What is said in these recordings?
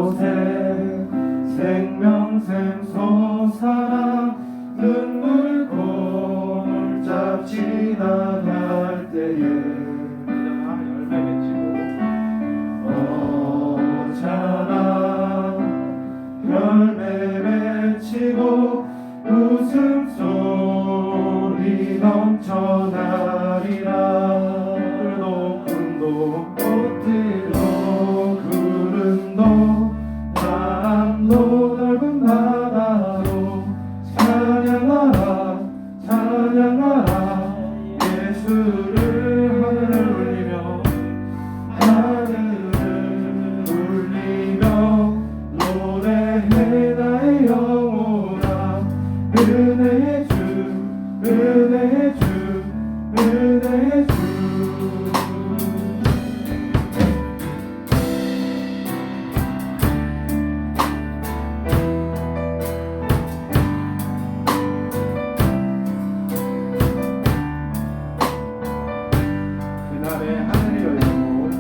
곳에 생명샘 솟아나 눈물 골짝 지나갈 때에 열매 맺히고 오잖아 열매 맺히고 웃음소리 넘쳐나리라. 구름도 꽃들도 구름도 바람도 넓은 바다로 찬양하라 찬양하라 예수를. 하늘을 울리며 노래해 나의 영혼아. 은혜의 주 은혜의 주 은혜의 주. 그날에 하늘이 열리고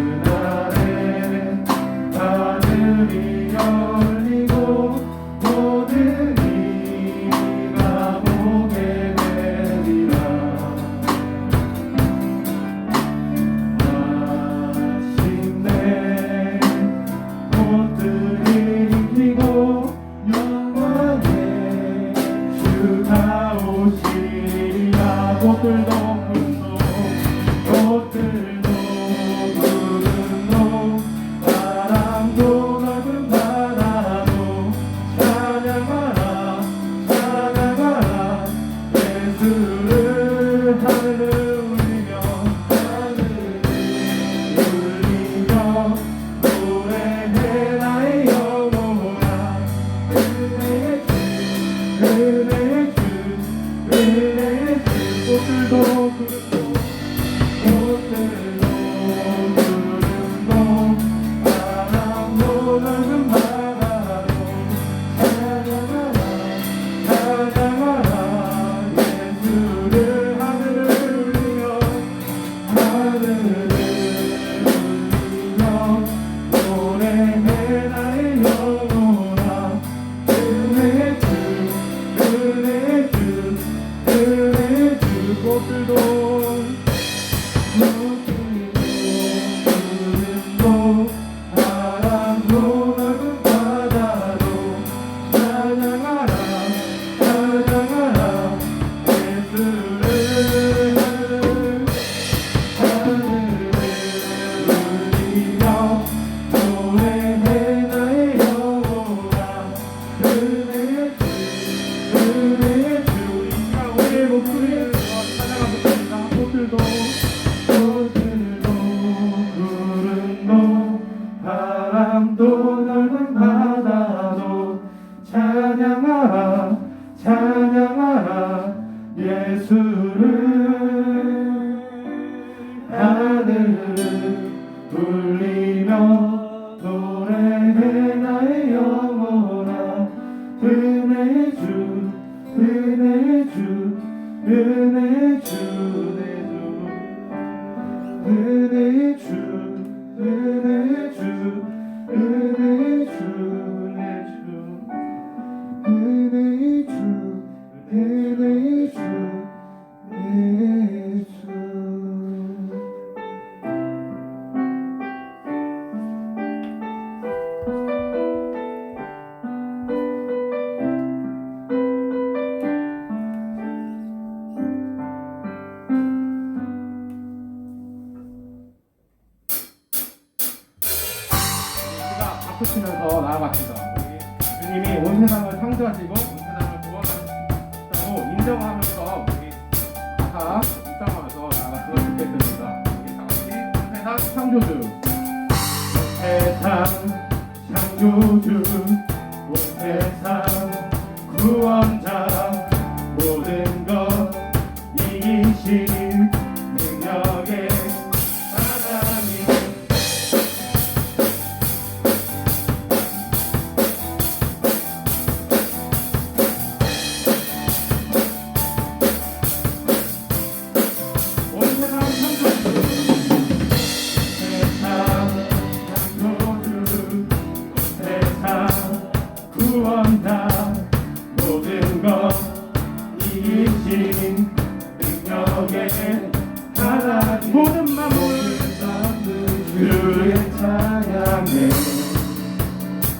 그날에 하늘이 열리고 모든 이가 보게 되리라. 마침내 꽃들이 피고 영광의 주가 오시리라. 꽃들도 꽃들도 구름도 바람도 넓은 바다도 찬양하라 찬양하라 예수를. 하늘을 울리며 노래해 나의 영혼아. 은혜의 주 은혜의 주 은혜의 주. 꽃들도 구름도 구름도 바람도 넓은 바다도 찬양하라 찬양하라 예수를. 하늘을 울리며 노래해 나의 영혼아. 은혜의 주 은혜의 주 은혜의 주. 꽃들도 구름도 바람도 넓은 바다도 찬양하라 찬양하라 예수를. 하늘을 울리며 노래해 나의 영혼아. 은혜의 주 은혜의 주. 우리의 목소리를 찬양하겠습니다. 꽃들도 구름도 바람도 넓은 바다도 찬양하라 찬양하라 예수를. 하늘을 울리며 노래해 나의 영혼아. 은혜의 주 은혜의 주 은혜의 주 은혜의 주 은혜의 주 은혜의 주 은혜의 주 은혜의 주 은혜의 주. 치면서 나아갑시다. 우리 주님이 온 세상을 창조하시고 온 세상을 구원하셨다고 인정하면서 우리 다 묵상하면서 나아갔으면 좋겠습니다. 우리 다 같이 온 세상 창조주 세상 창조주 온 세상 구원자 모든 것 이기신 능력의 주의 찬양해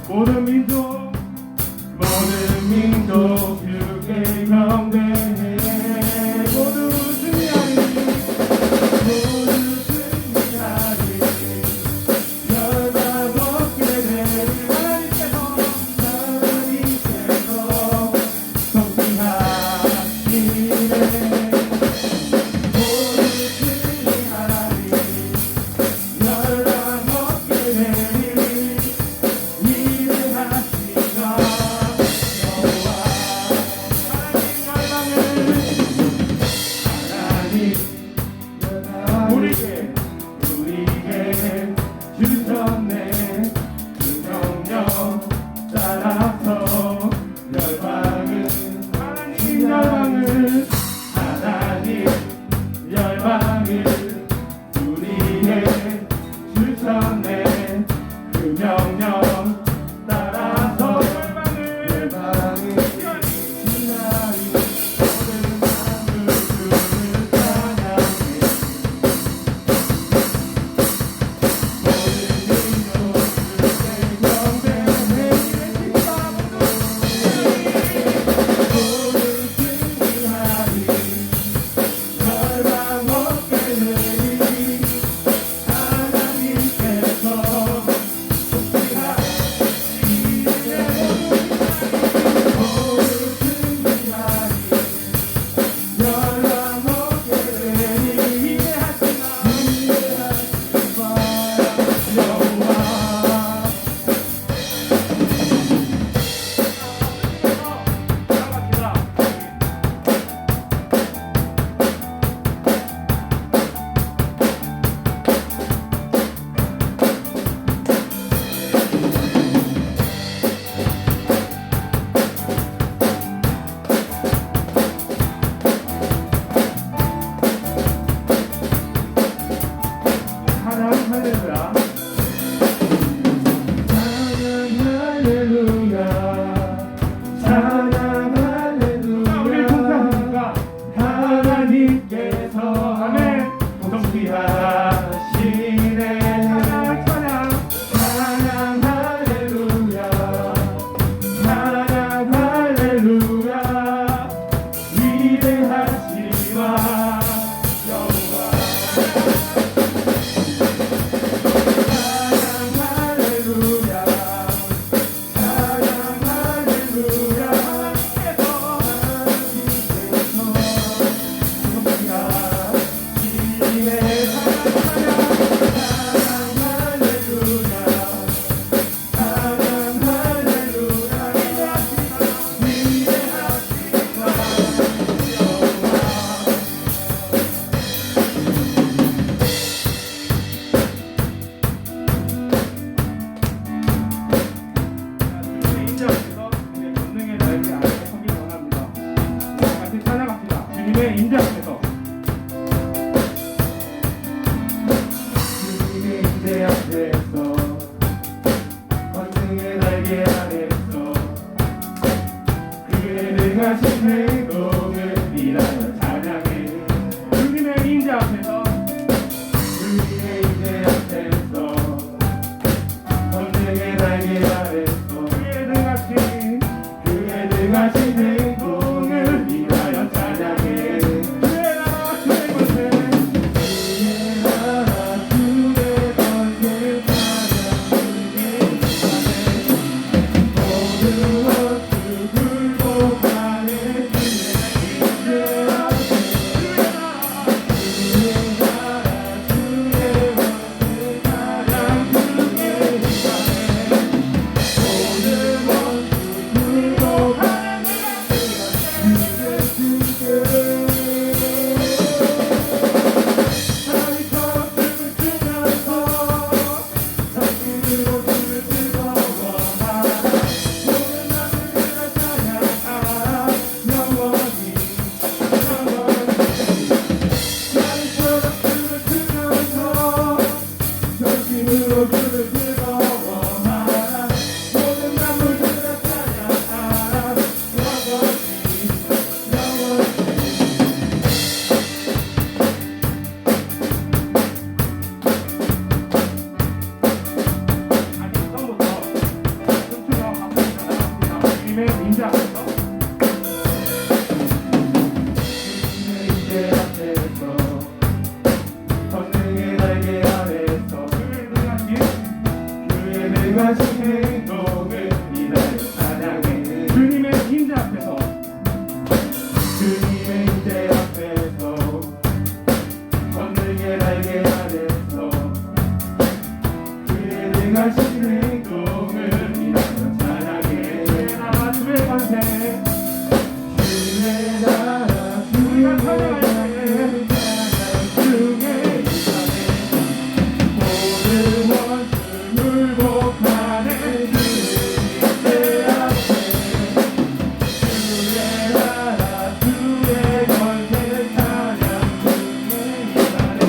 모든 민족 주께 경배해 모두 승리하리 열방 없게 되리 하나님께서 통치하시네 모두 승리하리 열방 없게 되리 일을 하시나 우리에게 주셨네 그 명령 따라서 하나님 열방을 우리에게 주셨네 그 명령 따라서 열방을 지나리 모든 만물 주를 찬양해 하나님께서 행하신 행동을 인하여 찬양해. 주님의 임재 앞에서 주님의 임재 앞에서 건능의 날개 아래서 그의 행하신 행동을 인하여 찬양해. 나라 주의 권세 주의 나라 주의 권세 주의 모든 원수 굴복하네. 주의 앞에 주의 나라 주의 권세 찬양 주의 이만해.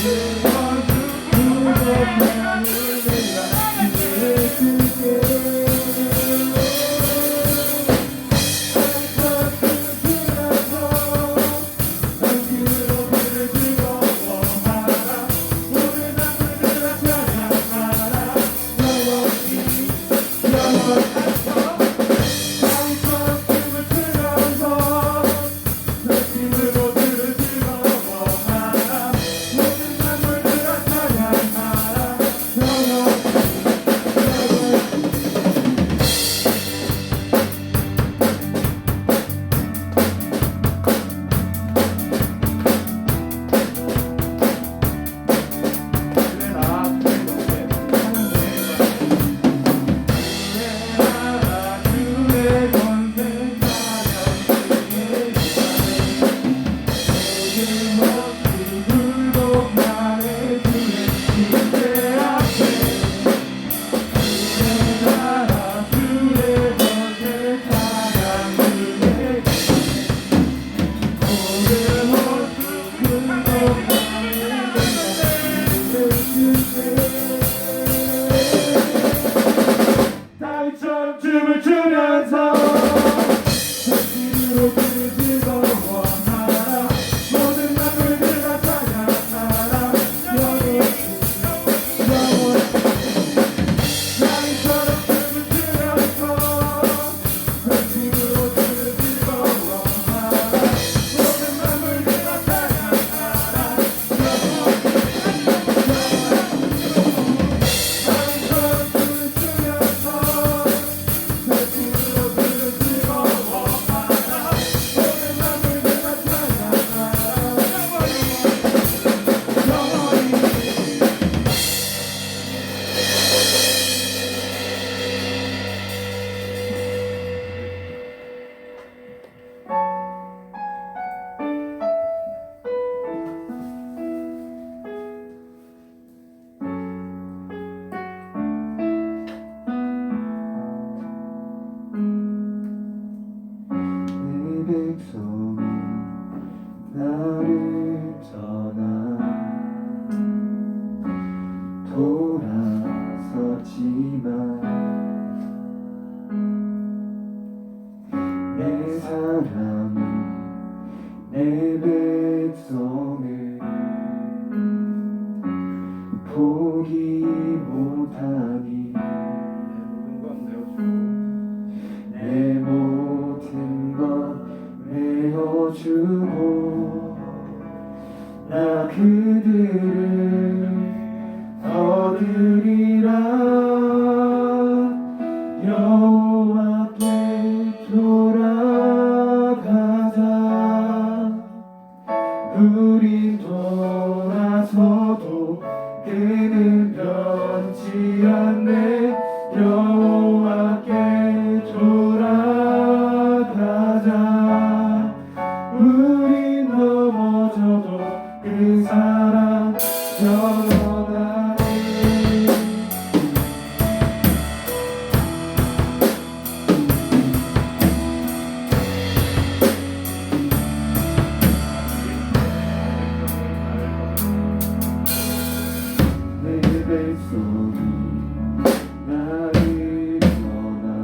모든 원수 굴복하는 내가 주를 주게. 다윗처럼 춤을 추면서 전심으로 그를 즐거워하라. 모든 만물들과 찬양하라. 영원히 다윗처럼 춤을 추면서 전심으로 그를 즐거워하라. 모든 만물들과 찬양하라. 백성이 나를 떠나 돌아섰지만 내 사랑이 내 백성을 포기 못하니 내 모든 것 내어주고 나 그들을 얻으리라. 여호와께 돌아가자. 우린 돌아서도 그는 변치 않네. 여호와께 돌아가자. 우린 넘어져도 그 사랑 영원하네. 내 백성이 나를 떠나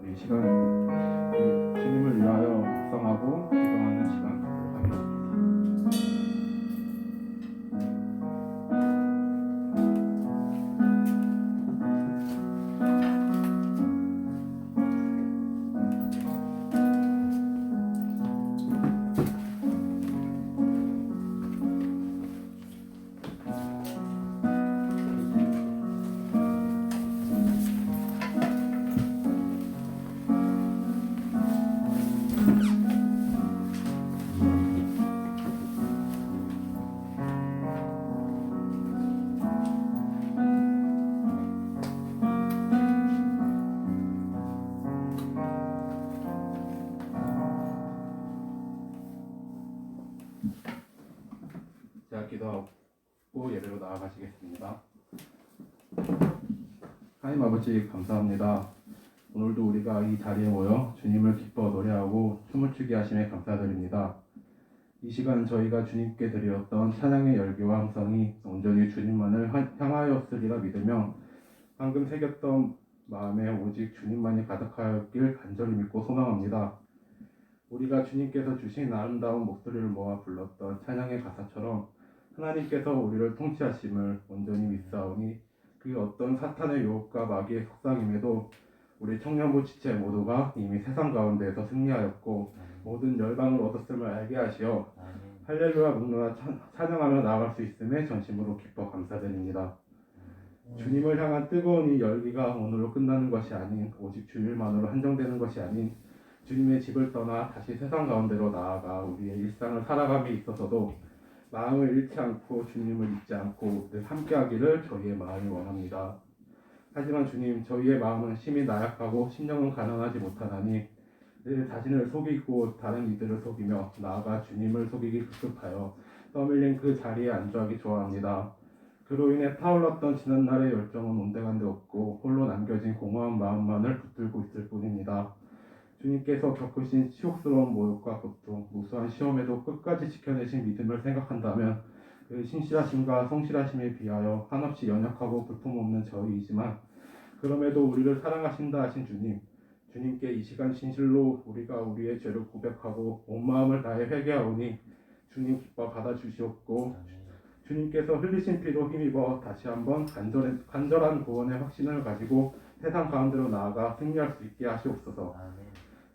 이 시간 주님을 위하여 묵상하고 기도하는 시간 갖도록 하겠습니다. 자, 기도하고 예배로 나아가시겠습니다. 하나님 아버지 감사합니다. 오늘도 우리가 이 자리에 모여 주님을 기뻐 노래하고 춤을 추게 하심에 감사드립니다. 이 시간 저희가 주님께 드렸던 찬양의 열기와 함성이 온전히 주님만을 향하였으리라 믿으며 방금 새겼던 마음에 오직 주님만이 가득하였길 간절히 믿고 소망합니다. 우리가 주님께서 주신 아름다운 목소리를 모아 불렀던 찬양의 가사처럼 하나님께서 우리를 통치하심을 온전히 믿사오니 그 어떤 사탄의 유혹과 마귀의 속삭임에도 우리 청년부 지체 모두가 이미 세상 가운데에서 승리하였고 모든 열방을 얻었음을 알게 하시어 할렐루야 묵노나 찬양하며 나아갈 수 있음에 전심으로 기뻐 감사드립니다. 주님을 향한 뜨거운 이 열기가 오늘로 끝나는 것이 아닌 오직 주일만으로 한정되는 것이 아닌 주님의 집을 떠나 다시 세상 가운데로 나아가 우리의 일상을 살아감에 있어서도 마음을 잃지 않고 주님을 잊지 않고 늘 함께하기를 저희의 마음이 원합니다. 하지만 주님, 저희의 마음은 심히 나약하고 심령은 가난하지 못하다니 늘 자신을 속이고 다른 이들을 속이며 나아가 주님을 속이기 급급하여 떠밀린 그 자리에 안주하기 좋아합니다. 그로 인해 타올랐던 지난날의 열정은 온데간데 없고 홀로 남겨진 공허한 마음만을 붙들고 있을 뿐입니다. 주님께서 겪으신 치욕스러운 모욕과 고통, 무수한 시험에도 끝까지 지켜내신 믿음을 생각한다면 그 신실하심과 성실하심에 비하여 한없이 연약하고 볼품없는 저희이지만 그럼에도 우리를 사랑하신다 하신 주님, 주님께 이 시간 진실로 우리가 우리의 죄를 고백하고 온 마음을 다해 회개하오니 주님 기뻐 받아주시옵고 주님께서 흘리신 피로 힘입어 다시 한번 간절한 구원의 확신을 가지고 세상 가운데로 나아가 승리할 수 있게 하시옵소서.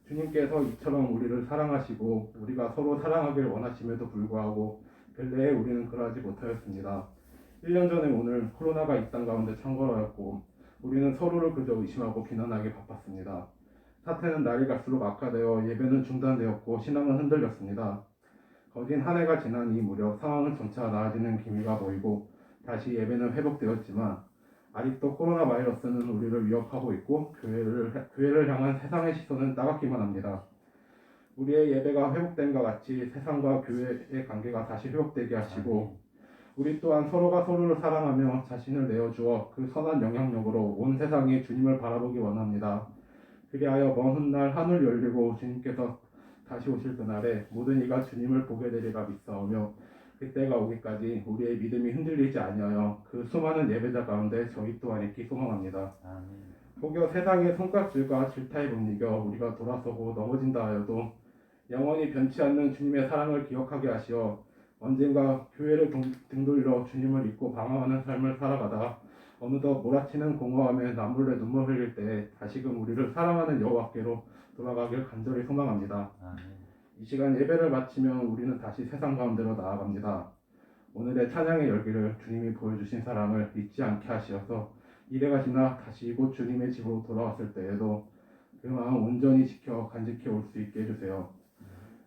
주님께서 이처럼 우리를 사랑하시고 우리가 서로 사랑하길 원하심에도 불구하고 근래에 우리는 그러하지 못하였습니다. 1년 전에 오늘 코로나가 이 땅 가운데 창궐하였고 우리는 서로를 그저 의심하고 비난하기 바빴습니다. 사태는 날이 갈수록 악화되어 예배는 중단되었고 신앙은 흔들렸습니다. 거진 한 해가 지난 이 무렵 상황은 점차 나아지는 기미가 보이고 다시 예배는 회복되었지만 아직도 코로나 바이러스는 우리를 위협하고 있고 교회를 향한 세상의 시선은 따갑기만 합니다. 우리의 예배가 회복된과 같이 세상과 교회의 관계가 다시 회복되게 하시고 우리 또한 서로가 서로를 사랑하며 자신을 내어주어 그 선한 영향력으로 온 세상이 주님을 바라보기 원합니다. 그리하여 먼 훗날 하늘 열리고 주님께서 다시 오실 그날에 모든 이가 주님을 보게 되리라 믿사오며 그때가 오기까지 우리의 믿음이 흔들리지 아니하여 그 수많은 예배자 가운데 저희 또한 있기 소망합니다. 혹여 세상의 손가락질과 질타에 못 이겨 우리가 돌아서고 넘어진다 하여도 영원히 변치 않는 주님의 사랑을 기억하게 하시어 언젠가 교회를 등돌려 주님을 잊고 방황하는 삶을 살아가다 어느덧 몰아치는 공허함에 남몰래 눈물 흘릴 때 다시금 우리를 사랑하는 여호와께로 돌아가길 간절히 소망합니다. 이 시간 예배를 마치면 우리는 다시 세상 가운데로 나아갑니다. 오늘의 찬양의 열기를 주님이 보여주신 사랑을 잊지 않게 하시어서 이래가 지나 다시 곧 주님의 집으로 돌아왔을 때에도 그 마음 온전히 지켜 간직해 올 수 있게 해주세요.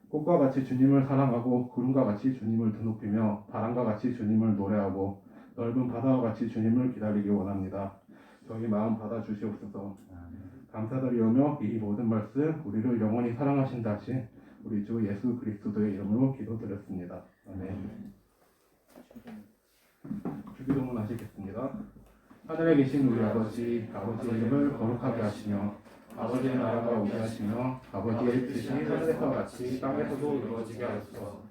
꽃과 같이 주님을 사랑하고 구름과 같이 주님을 드높이며 바람과 같이 주님을 노래하고 넓은 바다와 같이 주님을 기다리기 원합니다. 저희 마음 받아 주시옵소서. 감사드리오며 이 모든 말씀 우리를 영원히 사랑하신다 하신 우리 주 예수 그리스도의 이름으로 기도드렸습니다. 아멘. 주기도문 하시겠습니다. 하늘에 계신 우리 아버지, 아버지의 이름을 거룩하게 하시며 아버지의 나라가 오게 하시며 아버지의 뜻이 하늘에서 같이 땅에서도 이루어지게 하소서.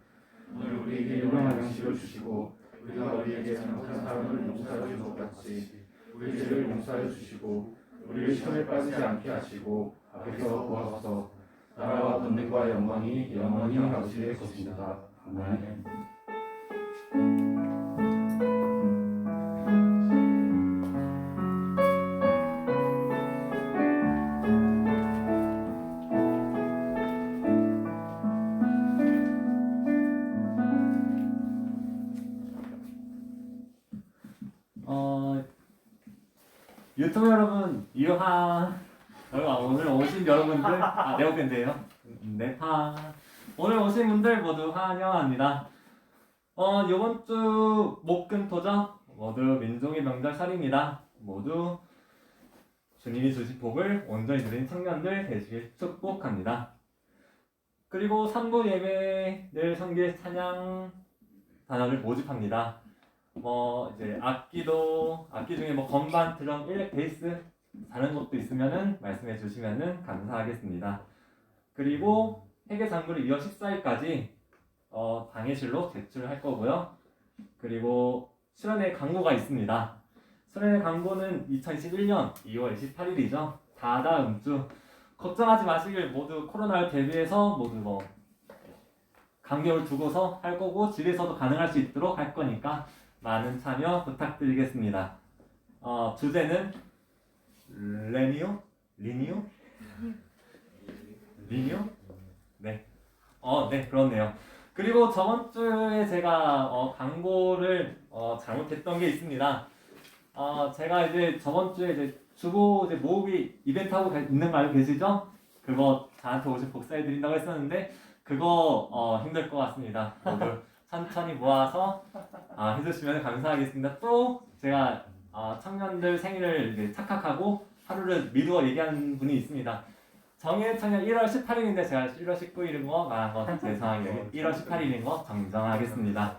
오늘 우리에게 일용할 양식을 주시고 우리가 우리에게 잘못한 사람을 용서하여 준 것 같이 우리 죄를 용서하여 주시고 우리를 시험에 빠지지 않게 하시고 악에서 구하소서. 나라와 권능과 영광이 영원히 아버지의 것입니다. 아멘. 유튜브 여러분, 오늘 오신 여러분들, 네오팬데요. 네, 오늘 오신 분들 모두 환영합니다. 이번 주 목금토죠. 모두 민족의 명절 설입니다. 모두 주님이 주신 복을 온전히 누린 청년들 되시길 축복합니다. 그리고 3부 예배를 성기의 찬양 단원을 모집합니다. 이제 악기 중에 건반, 드럼, 일렉, 베이스 다른 것도 있으면은 말씀해 주시면은 감사하겠습니다. 그리고 회계 장부를 2월 14일까지 방해실로 제출할 거고요. 그리고 수련회 광고가 있습니다. 수련회 광고는 2021년 2월 28일이죠. 다다음 주. 걱정하지 마시길, 모두 코로나를 대비해서 모두 간격을 두고서 할 거고 집에서도 가능할 수 있도록 할 거니까 많은 참여 부탁드리겠습니다. 주제는 리니오? 네. 네, 그렇네요. 그리고 저번 주에 제가 광고를 잘못했던 게 있습니다. 제가 이제 저번 주에 이제 주보 모으기 이벤트 하고 있는 거 알고 계시죠? 그거 저한테 오신 복사해 드린다고 했었는데 그거 힘들 것 같습니다. 모두 천천히 모아서 해주시면 감사하겠습니다. 또 제가 청년들 생일을 이제 착각하고 하루를 미루어 얘기하는 분이 있습니다. 정의 청년 1월 18일인데 제가 1월 19일인 거 말한 거 죄송하게 1월 18일인 거 정정하겠습니다.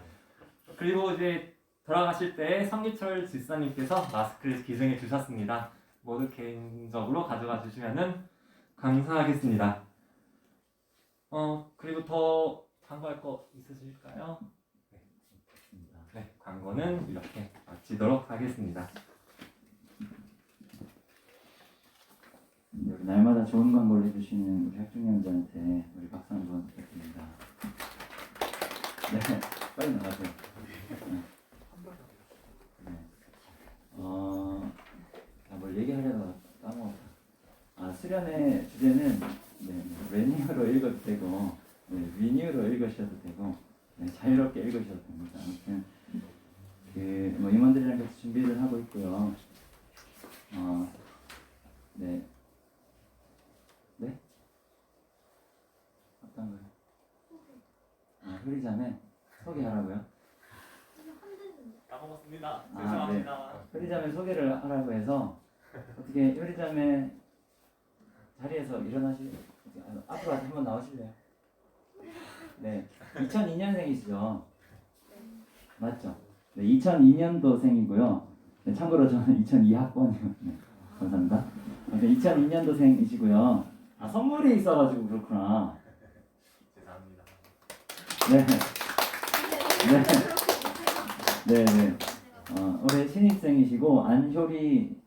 그리고 이제 돌아가실 때 성기철 집사님께서 마스크를 기증해 주셨습니다. 모두 개인적으로 가져가 주시면은 감사하겠습니다. 그리고 더 광고할 거 있으실까요? 네, 광고는 이렇게 마치도록 하겠습니다. 우리 날마다 좋은 광고를 해주시는 우리 학중형들한테 우리 박수 한번 부탁드립니다. 네, 빨리 나가세요. 네. 뭘 얘기하려다가 까먹었다. 수련의 주제는 레니어로 읽어도 되고 위니어로 읽으셔도 되고 자유롭게 읽으셔도 됩니다. 아무튼 임원들이랑 같이 준비를 하고 있고요. 네. 어떤 거요? 흐리자매 소개하라고요? 까먹었습니다. 죄송합니다. 네. 흐리자매 소개를 하라고 해서 어떻게 흐리자매 자리에서 앞으로 한번 나오실래요? 네, 2002년생이시죠? 맞죠? 네, 2002년도생이고요. 네, 참고로 저는 2002학번이요. 네, 감사합니다. 2002년도생이시고요. 선물이 있어가지고 그렇구나. 죄송합니다. 네. 올해 신입생이시고 안효리,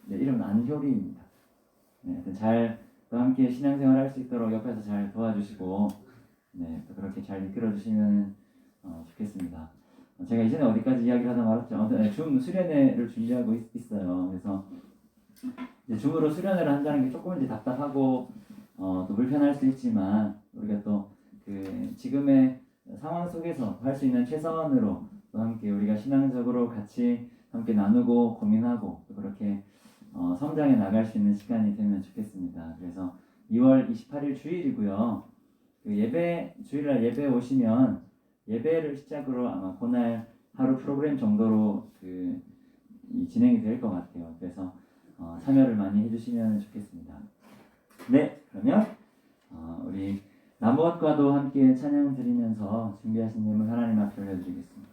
이름은 안효리입니다. 또 함께 신앙생활 할 수 있도록 옆에서 잘 도와주시고, 또 그렇게 잘 이끌어주시면 좋겠습니다. 제가 이전에 어디까지 이야기를 하다 말았죠. 줌 수련회를 준비하고 있어요. 그래서 이제 줌으로 수련회를 한다는 게 조금 이제 답답하고 또 불편할 수 있지만 우리가 또 그 지금의 상황 속에서 할 수 있는 최선으로 또 함께 우리가 신앙적으로 같이 함께 나누고 고민하고 또 그렇게 성장해 나갈 수 있는 시간이 되면 좋겠습니다. 그래서 2월 28일 주일이고요. 그 주일날 예배 오시면 예배를 시작으로 아마 그날 하루 프로그램 정도로 이 진행이 될 것 같아요. 그래서 참여를 많이 해주시면 좋겠습니다. 네, 그러면 우리 나무엇과도 함께 찬양 드리면서 준비하신 예물 하나님 앞에 올려드리겠습니다.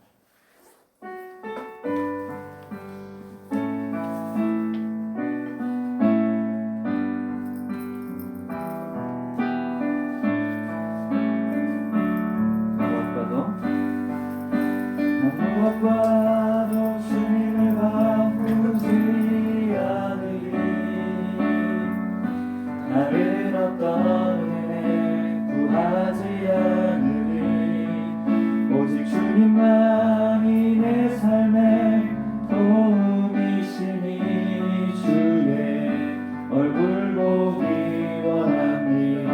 나무엇과도 주님을 바꾸지 않으리 다른 어떤 은혜 구하지 않으리 오직 주님만이 내 삶의 도움이시니 주의 얼굴 보기 원합니다.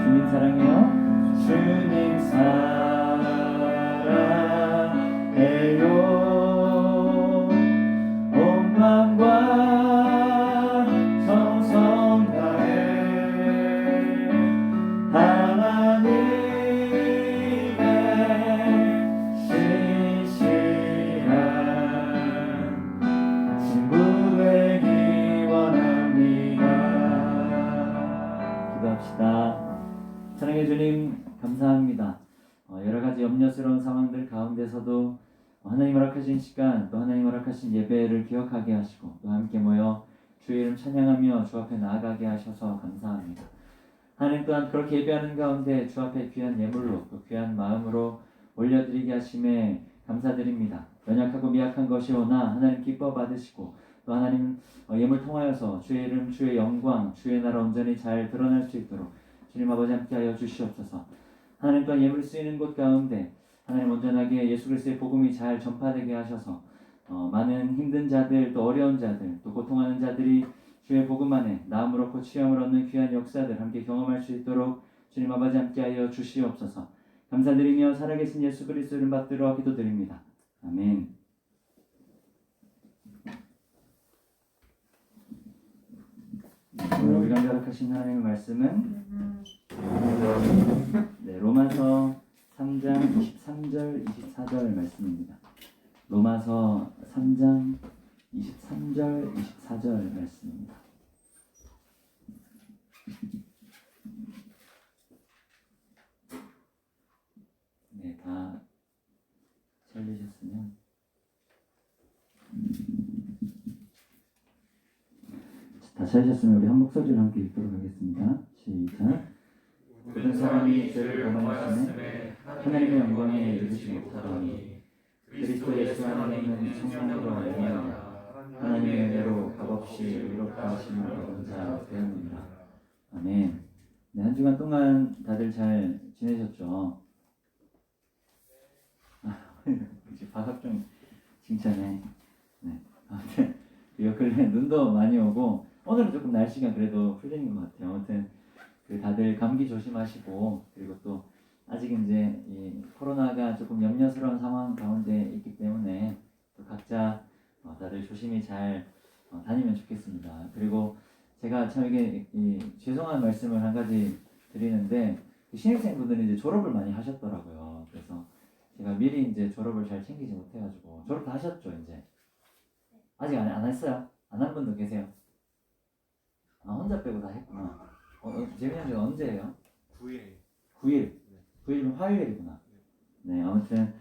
주님 사랑해요. 주님 사랑해요. 온 맘과 정성 다해 하나님의 신실한 친구 되기 원합니다. 기도합시다. 사랑해 주님 감사합니다. 여러 가지 염려스러운 상황들 가운데서도 하나님 허락하신 시간 또 하나님 허락하신 예배를 기억하게 하시고 또 함께 모여 주의 이름 찬양하며 주 앞에 나아가게 하셔서 감사합니다. 하나님 또한 그렇게 예배하는 가운데 주 앞에 귀한 예물로 또 귀한 마음으로 올려드리게 하심에 감사드립니다. 연약하고 미약한 것이오나 하나님 기뻐 받으시고 또 하나님 예물 통하여서 주의 이름 주의 영광 주의 나라 온전히 잘 드러날 수 있도록 주님 아버지 함께하여 주시옵소서. 하나님 또한 예물이 쓰이는 곳 가운데 하나님 온전하게 예수 그리스도의 복음이 잘 전파되게 하셔서 많은 힘든 자들 또 어려운 자들 또 고통하는 자들이 주의 복음 안에 나음을 얻고 취함을 얻는 귀한 역사들 함께 경험할 수 있도록 주님 아버지 함께하여 주시옵소서. 감사드리며 살아계신 예수 그리스도 이름 받들어 기도드립니다. 아멘. 오늘 우리가 허락하신 하나님의 말씀은 로마서 3장 23절 24절 말씀입니다. 로마서 3장 23절 24절 말씀입니다. 네, 다 찾으셨으면 우리 한 목소리로 함께 읽도록 하겠습니다. 시작. 모든 사람이 죄를 범하였음에 하나님의 영광에 이르지 못하더니 그리스도 예수 안에는 성령으로 말미암아 하나님의 은혜로 값없이 의롭다 하심을 얻은 자 되었느니라. 아멘. 네, 한 주간 동안 다들 잘 지내셨죠? 이제 박학종 칭찬해. 네. 아무튼 요 근래 눈도 많이 오고 오늘은 조금 날씨가 그래도 풀리는 것 같아요. 아무튼 다들 감기 조심하시고 그리고 또 아직 이제 이 코로나가 조금 염려스러운 상황 가운데 있기 때문에 또 각자 다들 조심히 잘 다니면 좋겠습니다. 그리고 제가 참 이게 죄송한 말씀을 한 가지 드리는데 신입생분들이 이제 졸업을 많이 하셨더라고요. 그래서 제가 미리 이제 졸업을 잘 챙기지 못해가지고 졸업 다 하셨죠 이제? 아직 안 했어요? 안 한 분도 계세요? 혼자 빼고 다 했구나. 재민이 형은 언제예요? 9일. 9일이면 화요일이구나. 네, 아무튼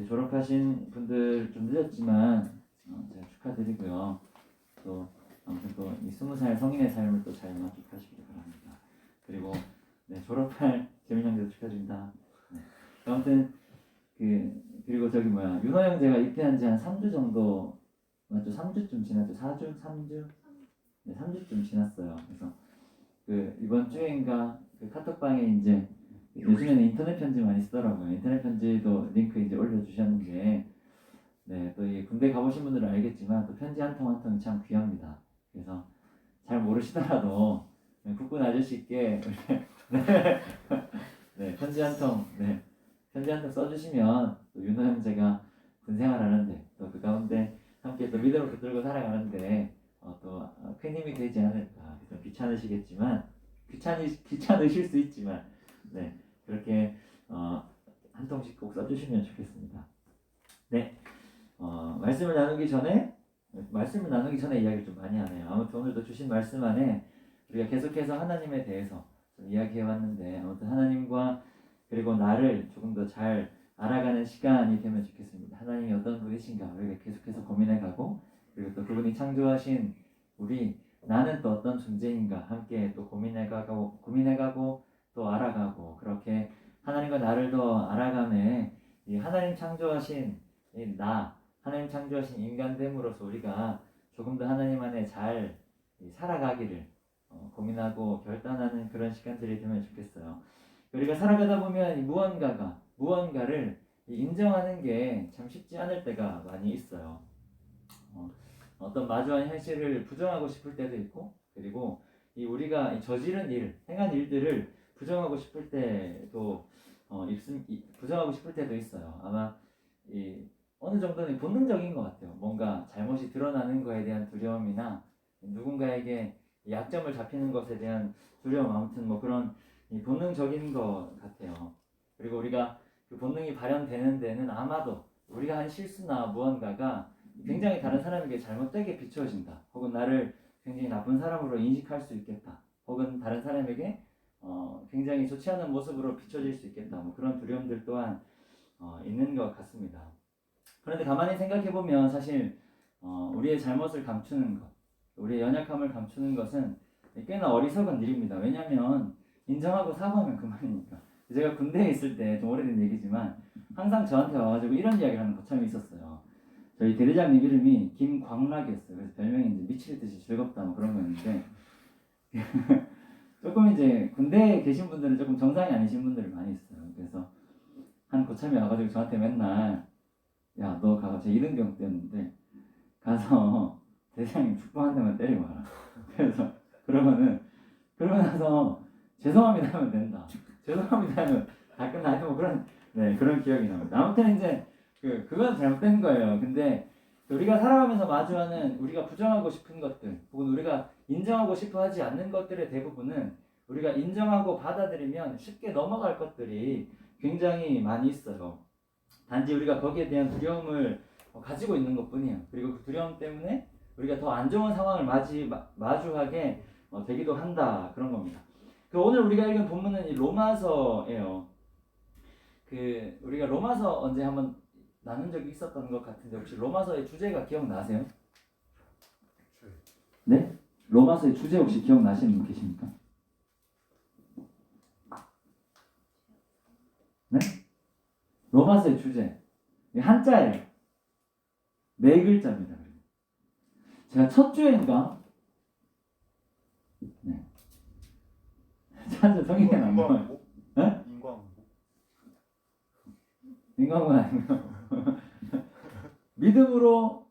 졸업하신 분들 좀 늦었지만 제가 축하드리고요. 또 아무튼 또 이 20살 성인의 삶을 또 잘 만끽하시길 바랍니다. 그리고 네, 졸업할 재민이 형도 축하드립니다. 네. 아무튼 그리고 윤호 형 제가 입대한 지 한 3주 정도 맞죠? 3주쯤 지났죠? 4주? 3주? 네, 3주쯤 지났어요. 그래서 이번 주인가 카톡방에 이제 요즘에는 인터넷 편지 많이 쓰더라고요. 인터넷 편지도 링크 이제 올려주셨는데, 네, 또 이 군대 가보신 분들은 알겠지만 또 편지 한 통 한 통이 참 귀합니다. 그래서 잘 모르시더라도 국군 아저씨께 네, 편지 한 통, 네, 편지 한 통 써주시면 또 윤호 형제가 군 생활하는데 또 그 가운데 함께 또 믿음을 붙들고 살아가는데 큰 힘이 되지 않을까. 좀 귀찮으시겠지만 귀찮으실 수 있지만 네 그렇게 한 통씩 꼭 써주시면 좋겠습니다. 네 말씀을 나누기 전에 이야기를 좀 많이 하네요. 아무튼 오늘도 주신 말씀 안에 우리가 계속해서 하나님에 대해서 좀 이야기해 왔는데 아무튼 하나님과 그리고 나를 조금 더 잘 알아가는 시간이 되면 좋겠습니다. 하나님이 어떤 분이신가 우리가 계속해서 고민해가고 그리고 또 그분이 창조하신 나는 또 어떤 존재인가 함께 또 고민해가고 또 알아가고 그렇게 하나님과 나를 더 알아가며 이 하나님 창조하신 하나님 창조하신 인간됨으로서 우리가 조금 더 하나님 안에 잘 살아가기를 고민하고 결단하는 그런 시간들이 되면 좋겠어요. 우리가 살아가다 보면 이 무언가를 인정하는 게 참 쉽지 않을 때가 많이 있어요. 어떤 마주한 현실을 부정하고 싶을 때도 있고 그리고 우리가 저지른 행한 일들을 부정하고 싶을 때도 부정하고 싶을 때도 있어요. 아마 어느 정도는 본능적인 것 같아요. 뭔가 잘못이 드러나는 것에 대한 두려움이나 누군가에게 약점을 잡히는 것에 대한 두려움 아무튼 뭐 그런 본능적인 것 같아요. 그리고 우리가 그 본능이 발현되는 데는 아마도 우리가 한 실수나 무언가가 굉장히 다른 사람에게 잘못되게 비춰진다. 혹은 나를 굉장히 나쁜 사람으로 인식할 수 있겠다. 혹은 다른 사람에게 굉장히 좋지 않은 모습으로 비춰질 수 있겠다. 뭐 그런 두려움들 또한 있는 것 같습니다. 그런데 가만히 생각해보면 사실 우리의 잘못을 감추는 것, 우리의 연약함을 감추는 것은 꽤나 어리석은 일입니다. 왜냐하면 인정하고 사과하면 그만이니까. 제가 군대에 있을 때 좀 오래된 얘기지만 항상 저한테 와가지고 이런 이야기를 하는 거참이 있었어요. 저희 대대장님 이름이 김광락이었어요. 그래서 별명이 이제 미칠 듯이 즐겁다 뭐 그런 거였는데 조금 이제 군대에 계신 분들은 조금 정상이 아니신 분들이 많이 있어요. 그래서 한 고참이 와가지고 저한테 맨날 야 너 가서 제 이등병 때였는데 가서 대대장님 축구 한 대만 때리고 와라. 그래서 그러고 나서 죄송합니다 하면 된다. 죄송합니다 하면 다 끝나. 하여튼 뭐 그런 기억이 납니다. 아무튼 이제 그건 잘못된 거예요. 근데 우리가 살아가면서 마주하는 우리가 부정하고 싶은 것들 혹은 우리가 인정하고 싶어 하지 않는 것들의 대부분은 우리가 인정하고 받아들이면 쉽게 넘어갈 것들이 굉장히 많이 있어요. 단지 우리가 거기에 대한 두려움을 가지고 있는 것뿐이에요. 그리고 그 두려움 때문에 우리가 더 안 좋은 상황을 마주하게 되기도 한다. 그런 겁니다. 오늘 우리가 읽은 본문은 이 로마서예요. 우리가 로마서 언제 한번 나눈 적이 있었던 것 같은데 혹시 로마서의 주제가 기억나세요? 네? 로마서의 주제 혹시 기억나시는 분 계십니까? 네? 로마서의 주제 한자예요. 4글자입니다. 제가 첫 주에인가? 네. 찾아 성경에 안 나와요. 네? 인광은 아니고 믿음으로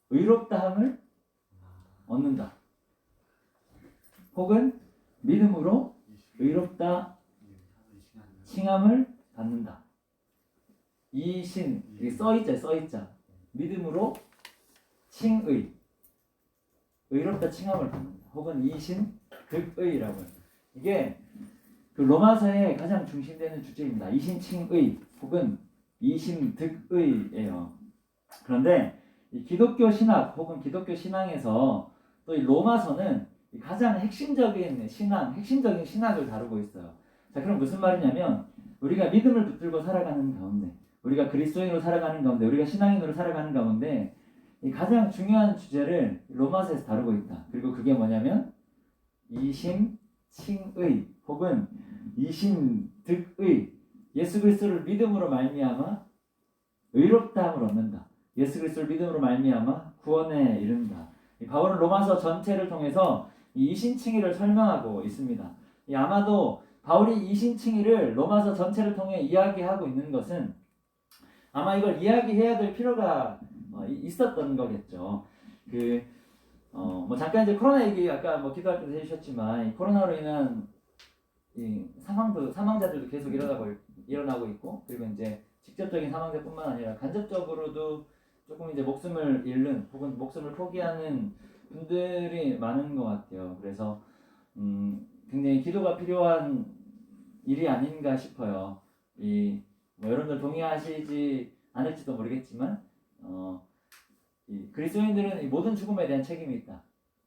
의롭다함을 얻는다. 혹은 믿음으로 의롭다 칭함을 받는다. 이게 써있자. 믿음으로 의롭다 칭함을 받는다. 혹은 득의라고 해요. 이게 로마서의 가장 중심되는 주제입니다. 이신칭의 혹은 이신득의예요. 그런데 이 기독교 신학 혹은 기독교 신앙에서 또 이 로마서는 가장 핵심적인 신학을 다루고 있어요. 자, 그럼 무슨 말이냐면 우리가 믿음을 붙들고 살아가는 가운데, 우리가 그리스도인으로 살아가는 가운데, 우리가 신앙인으로 살아가는 가운데 이 가장 중요한 주제를 로마서에서 다루고 있다. 그리고 그게 뭐냐면 이신칭의 혹은 이신득의 예수 그리스도를 믿음으로 말미암아 의롭다함을 얻는다. 예수 그리스도를 믿음으로 말미암아 구원에 이른다. 바울은 로마서 전체를 통해서 이 이신칭의를 설명하고 있습니다. 아마도 바울이 이신칭의를 로마서 전체를 통해 이야기하고 있는 것은 아마 이걸 이야기해야 될 필요가 있었던 거겠죠. 뭐 잠깐 이제 코로나 얘기 아까 뭐 기도할 때도 해주셨지만 이 코로나로 인한 이 사망자들도 계속 일어나고 있고, 그리고 이제 직접적인 사망자뿐만 아니라 간접적으로도 조금 이제 목숨을 잃는 혹은 목숨을 포기하는 분들이 많은 것 같아요. 그래서 굉장히 기도가 필요한 일이 아닌가 싶어요. 뭐 여러분들 동의하시지 않을지도 모르겠지만 이 그리스도인들은 이 모든 죽음에 대한 책임이 있다.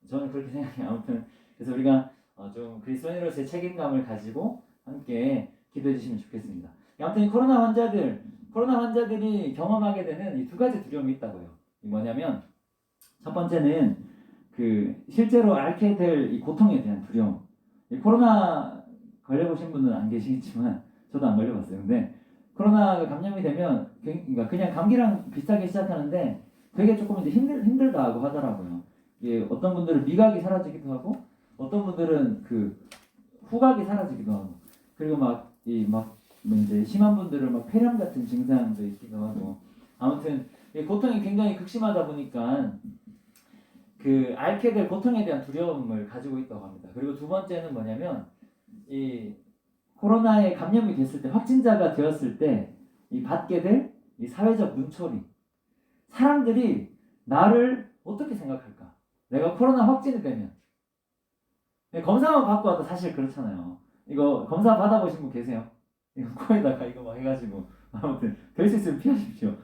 저는 그렇게 생각해요. 아무튼 그래서 우리가 좀 그리스도인으로서의 책임감을 가지고 함께 기도해 주시면 좋겠습니다. 아무튼 이 코로나 환자들이 경험하게 되는 이 두 가지 두려움이 있다고요. 이 뭐냐면 첫 번째는 그 실제로 앓게 될 이 고통에 대한 두려움. 이 코로나 걸려보신 분은 안 계시겠지만 저도 안 걸려봤어요. 근데 코로나가 감염이 되면 그러니까 그냥 감기랑 비슷하게 시작하는데 되게 조금 이제 힘들다고 하더라고요. 이게 어떤 분들은 미각이 사라지기도 하고 어떤 분들은 그 후각이 사라지기도 하고 그리고 막 이제 심한 분들은 막 폐렴 같은 증상도 있기도 하고 아무튼 이 고통이 굉장히 극심하다 보니까 그 앓게 될 고통에 대한 두려움을 가지고 있다고 합니다. 그리고 두 번째는 뭐냐면 이 코로나에 감염이 됐을 때 확진자가 되었을 때 이 받게 될 이 사회적 눈초리 사람들이 나를 어떻게 생각할까? 내가 코로나 확진이 되면 검사만 받고 와도 사실 그렇잖아요. 이거 검사 받아보신 분 계세요? 이거 코에다가 이거 막 해가지고 아무튼 될 수 있으면 피하십시오.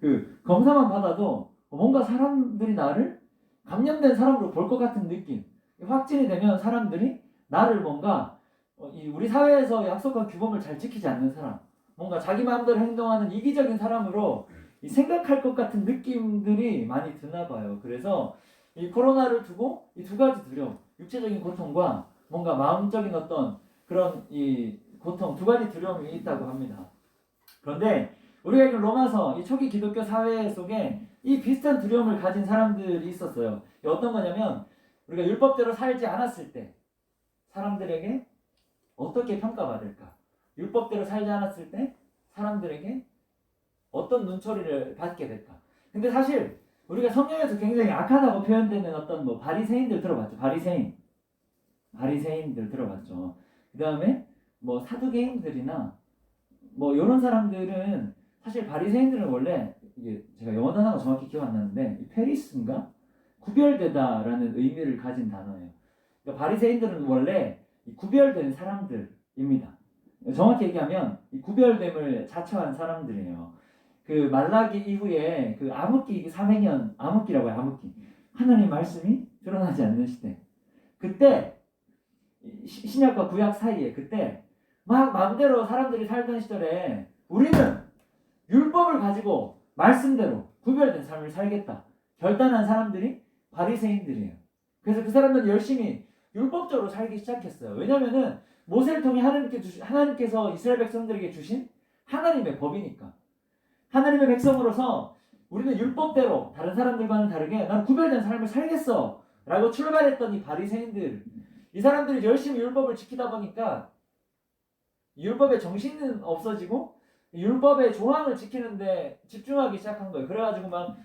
그 검사만 받아도 뭔가 사람들이 나를 감염된 사람으로 볼 것 같은 느낌. 확진이 되면 사람들이 나를 뭔가 우리 사회에서 약속한 규범을 잘 지키지 않는 사람, 뭔가 자기 마음대로 행동하는 이기적인 사람으로 생각할 것 같은 느낌들이 많이 드나 봐요. 그래서 이 코로나를 두고 이 두 가지 두려움, 육체적인 고통과 뭔가 마음적인 어떤 그런 이 고통 두 가지 두려움이 있다고 합니다. 그런데 우리가 읽은 로마서 이 초기 기독교 사회 속에 이 비슷한 두려움을 가진 사람들이 있었어요. 어떤 거냐면 우리가 율법대로 살지 않았을 때 사람들에게 어떻게 평가받을까? 율법대로 살지 않았을 때 사람들에게 어떤 눈초리를 받게 될까? 근데 사실 우리가 성경에서 굉장히 악하다고 표현되는 어떤 뭐 바리새인들 들어봤죠? 바리새인들 들어봤죠? 그 다음에 뭐 사두개인들이나 뭐 이런 사람들은 사실 바리새인들은 원래 이게 제가 영어 단어가 정확히 기억 안 나는데 페리스인가? 구별되다라는 의미를 가진 단어예요. 그러니까 바리새인들은 원래 구별된 사람들입니다. 정확히 얘기하면 이 구별됨을 자처한 사람들이에요. 그 말라기 이후에 그 암흑기 사회년 암흑기라고 해요. 암흑기. 하나님 말씀이 드러나지 않는 시대. 그때 신약과 구약 사이에 그때 막 마음대로 사람들이 살던 시절에 우리는 율법을 가지고 말씀대로 구별된 삶을 살겠다. 결단한 사람들이 바리새인들이에요. 그래서 그 사람들은 열심히 율법적으로 살기 시작했어요. 왜냐면은 모세를 통해 하나님께서 이스라엘 백성들에게 주신 하나님의 법이니까. 하나님의 백성으로서 우리는 율법대로 다른 사람들과는 다르게 난 구별된 삶을 살겠어 라고 출발했던 이 바리새인들 이 사람들이 열심히 율법을 지키다 보니까 율법의 정신은 없어지고 율법의 조항을 지키는데 집중하기 시작한 거예요. 그래가지고 막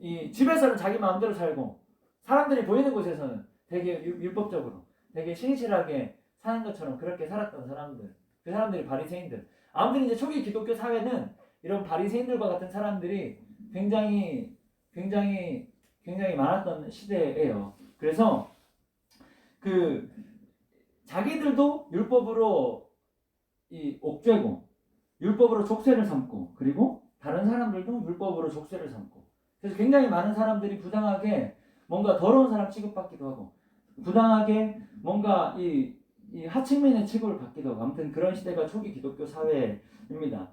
이 집에서는 자기 마음대로 살고 사람들이 보이는 곳에서는 되게 율법적으로 되게 신실하게 사는 것처럼 그렇게 살았던 사람들 그 사람들이 바리새인들. 아무튼 이제 초기 기독교 사회는 이런 바리새인들과 같은 사람들이 굉장히 많았던 시대예요. 그래서 그 자기들도 율법으로 이 옥죄고 율법으로 족쇄를 삼고 그리고 다른 사람들도 율법으로 족쇄를 삼고 그래서 굉장히 많은 사람들이 부당하게 뭔가 더러운 사람 취급받기도 하고 부당하게 뭔가 이 하층민의 취급을 받기도 하고 아무튼 그런 시대가 초기 기독교 사회입니다.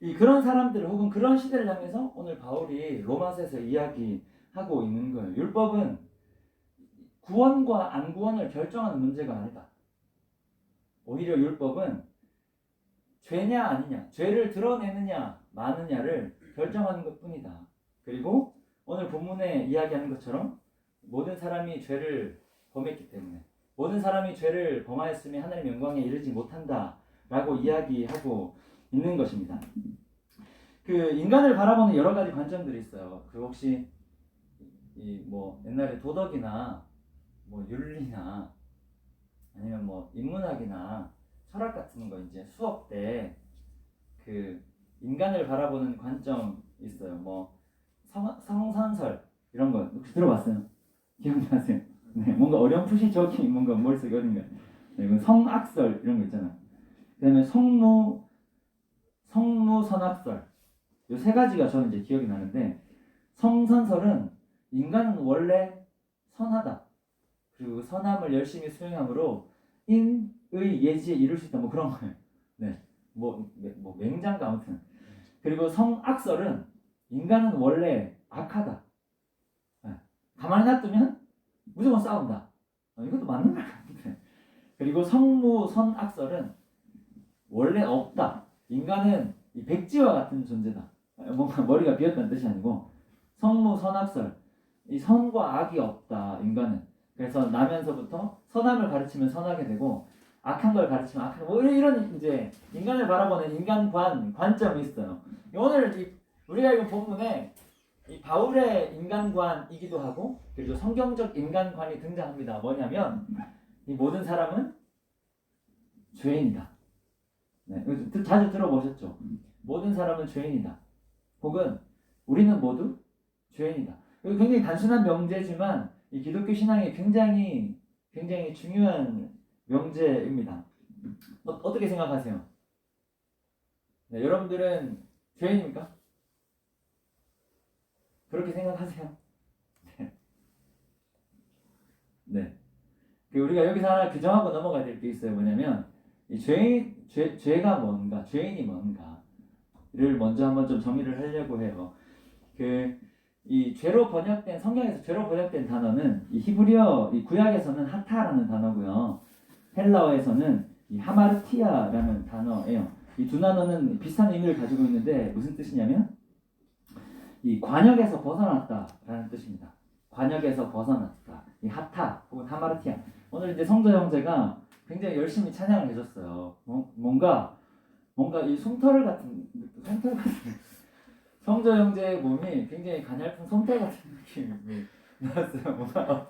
이 그런 사람들 혹은 그런 시대를 향해서 오늘 바울이 로마서에서 이야기하고 있는 거예요. 율법은 구원과 안 구원을 결정하는 문제가 아니다. 오히려 율법은 죄냐 아니냐, 죄를 드러내느냐 마느냐를 결정하는 것뿐이다. 그리고 오늘 본문에 이야기하는 것처럼 모든 사람이 죄를 범했기 때문에 모든 사람이 죄를 범하였으면 하나님의 영광에 이르지 못한다라고 이야기하고 있는 것입니다. 그 인간을 바라보는 여러 가지 관점들이 있어요. 그 혹시 이 뭐 옛날에 도덕이나 뭐 윤리나 아니면 뭐 인문학이나 철학 같은 거 이제 수업 때 그 인간을 바라보는 관점 있어요. 뭐 성선설 이런 거 혹시 들어봤어요? 기억나세요? 네, 뭔가 어렴풋이 저기 뭔가 머릿속에 어딘가. 네, 이건 성악설 이런 거 있잖아. 그다음에 성무선악설 이 세 가지가 저는 이제 기억이 나는데 성선설은 인간은 원래 선하다. 그리고 선함을 열심히 수행함으로 인의 예지에 이룰 수 있다. 뭐 그런 거예요. 네, 뭐 맹장가 아무튼. 그리고 성악설은 인간은 원래 악하다. 네. 가만히 놔두면 무조건 싸운다. 이것도 맞는 말 같은데. 그리고 성무선악설은 원래 없다. 인간은 이 백지와 같은 존재다. 뭔가 머리가 비었다는 뜻이 아니고 성무선악설. 이 선과 악이 없다. 인간은. 그래서 나면서부터 선함을 가르치면 선하게 되고 악한 걸 가르치면 악하게 뭐 이런 이제 인간을 바라보는 관점이 있어요. 오늘 우리가 읽은 본문에 이 바울의 인간관이기도 하고 그리고 성경적 인간관이 등장합니다. 뭐냐면 이 모든 사람은 죄인이다. 네, 자주 들어보셨죠? 모든 사람은 죄인이다. 혹은 우리는 모두 죄인이다. 이거 굉장히 단순한 명제지만 이 기독교 신앙에 굉장히 중요한 명제입니다. 어떻게 생각하세요? 네, 여러분들은 죄인입니까? 그렇게 생각하세요? 네. 우리가 여기서 하나 규정하고 넘어가야 될 게 있어요. 뭐냐면 이 죄가 뭔가, 죄인이 뭔가를 먼저 한번 좀 정의를 하려고 해요. 이 죄로 번역된 성경에서 죄로 번역된 단어는 이 히브리어 이 구약에서는 하타라는 단어고요. 헬라어에서는 이 하마르티아라는 단어예요. 이 두 단어는 비슷한 의미를 가지고 있는데 무슨 뜻이냐면 이 관역에서 벗어났다라는 뜻입니다. 관역에서 벗어났다. 이 하타 혹은 하마르티아. 오늘 이제 성도 형제가 굉장히 열심히 찬양을 해줬어요. 뭔가 이 솜털 같은 성도 형제의 몸이 굉장히 가냘픈 솜털 같은 느낌이 나왔어요. 뭔가